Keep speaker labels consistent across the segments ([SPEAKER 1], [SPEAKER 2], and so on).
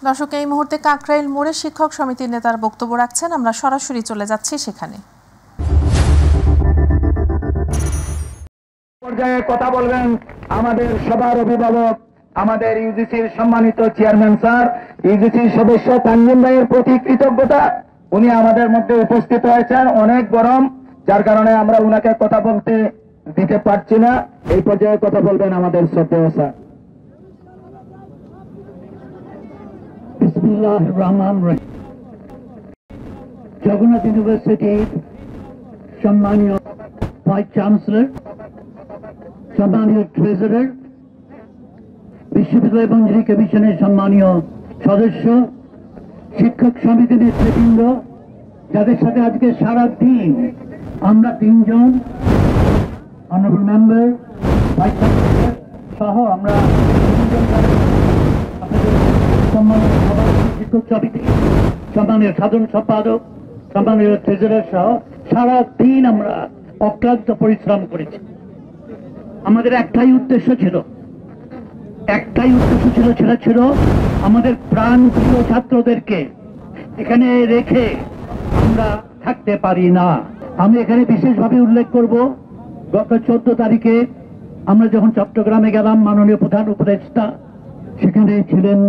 [SPEAKER 1] দর্শক, এই মুহূর্তে কাকরাইল মোড়ে শিক্ষক সমিতির নেতার বক্তব্য রাখছেন। আমরা সরাসরি চলে যাচ্ছি সেখানে।
[SPEAKER 2] পর্যায়ে কথা বলবেন আমাদের সবার অভিভাবক, আমাদের ইউজিসির সম্মানিত চেয়ারম্যান স্যার, ইউজিসির সদস্য তানজিম ভাইয়ের প্রতি কৃতজ্ঞতা। উনি আমাদের মধ্যে উপস্থিত হয়েছেন, অনেক গরম, যার কারণে আমরা উনাকে কথা বলতে দিতে পারছি না। এই পর্যায়ে কথা বলবেন আমাদের শ্রদ্ধেয় স্যার।
[SPEAKER 3] বিসমিল্লাহির রহমানির রহিম। জগন্নাথ ইউনিভার্সিটির সম্মানীয় ভাইস চ্যান্সেলর, সম্মানীয় ট্রেজারার, বিশ্ববিদ্যালয় মঞ্জুরি কমিশনের সম্মানীয় সদস্য, শিক্ষক সমিতির নেতৃবৃন্দ, যাদের সাথে আজকে সারা দিন আমরা তিনজন অনারেবল মেম্বার, ভাইস চ্যান্সেলর সহ আমরা সম্মানীয় সভাপতি, শিক্ষক সমিতি, সম্মানীয় সাধারণ সম্পাদক, সম্মানীয় ট্রেজারার সহ সারা দিন আমরা অক্লান্ত পরিশ্রম করেছি। আমাদের একটাই উদ্দেশ্য ছিল, সেটা ছিল আমাদের প্রাণ প্রিয় ছাত্রদেরকে এখানে রেখে আমরা থাকতে পারি না। আমি এখানে বিশেষভাবে উল্লেখ করব, গত 14 তারিখে আমরা যখন চট্টগ্রামে গেলাম, মাননীয় প্রধান উপদেষ্টা সেখানে ছিলেন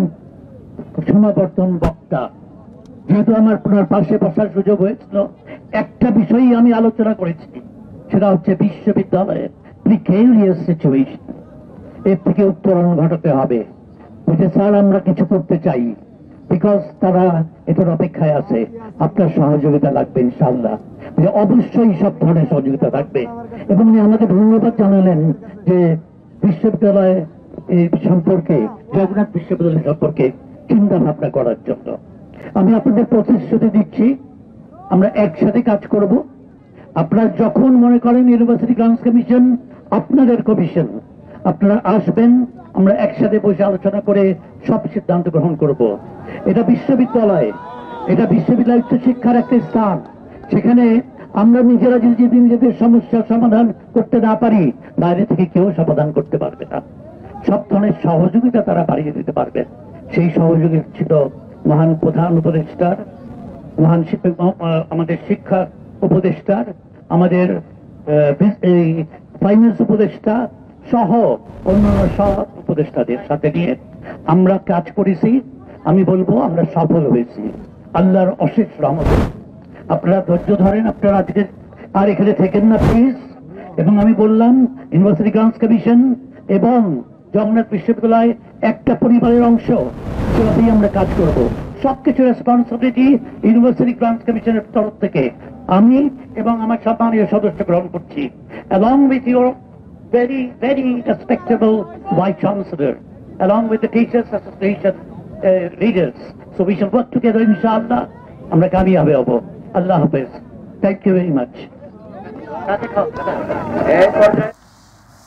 [SPEAKER 3] সমাবর্তন বক্তা। যেহেতু আমার ওনার পাশে বসার সুযোগ হয়েছিল, একটা বিষয়ই আমি আলোচনা করেছি, সেটা হচ্ছে বিশ্ববিদ্যালয়ের প্রিকেরিয়াস সিচুয়েশন, এর থেকে উত্তরণ ঘটাতে হবে। বলছে স্যার আমরা কিছু করতে চাই, বিকজ তারা এটার অপেক্ষায় আছে, আপনার সহযোগিতা লাগবে ইনশাআল্লাহ। অবশ্যই সব ধরনের সহযোগিতা থাকবে। এবং উনি আমাকে ধন্যবাদ জানালেন যে বিশ্ববিদ্যালয় সম্পর্কে, জগন্নাথ বিশ্ববিদ্যালয় সম্পর্কে চিন্তা ভাবনা করার জন্য। আমি আপনাদের প্রতিশ্রুতি দিচ্ছি, আমরা একসাথে কাজ করব। আপনারা যখন মনে করেন ইউনিভার্সিটি গ্রান্টস কমিশন আপনাদের কমিশন, আপনারা আসবেন, আমরা একসাথে বসে আলোচনা করে সব সিদ্ধান্ত গ্রহণ করব। এটা বিশ্ববিদ্যালয় উচ্চ শিক্ষার একটা স্থান। সেখানে আমরা নিজেরা যদি নিজেদের সমস্যার সমাধান করতে না পারি, বাইরে থেকে কেউ সমাধান করতে পারবে না। সব ধরনের সহযোগিতা তারা বাড়িয়ে দিতে পারবে। সেই সহযোগিতা ছিল মহান প্রধান উপদেষ্টার, মহান আমাদের শিক্ষা উপদেষ্টার, আমাদের ফাইন্যান্স উপদেষ্টা সহ অন্যান্য সব উপদেষ্টাদের সাথে নিয়ে আমরা কাজ করেছি। আমি বলবো আমরা সফল হয়েছি, আল্লাহর অশেষ রহমতে। আপনারা ধৈর্য ধরেন, আপনারা আজকে আর এখানে থেকেন না প্লিজ। এবং আমি বললাম ইউনিভার্সিটি গ্রান্টস কমিশন এবং জগন্নাথ বিশ্ববিদ্যালয় একটা পরিবারের অংশ, সেভাবেই আমরা কাজ করব। সবকিছু রেসপন্সিবিলিটি ইউনিভার্সিটি গ্রান্টস কমিশনের তরফ থেকে আমি এবং আমার সম্মানীয় সদস্য গ্রহণ করছি, along with your very, very respectable Vice Chancellor, along with the Teachers Association leaders. So we shall work together, inshallah. আমরা কামিয়াব হব। আল্লাহ হাফেজ। Thank you very much.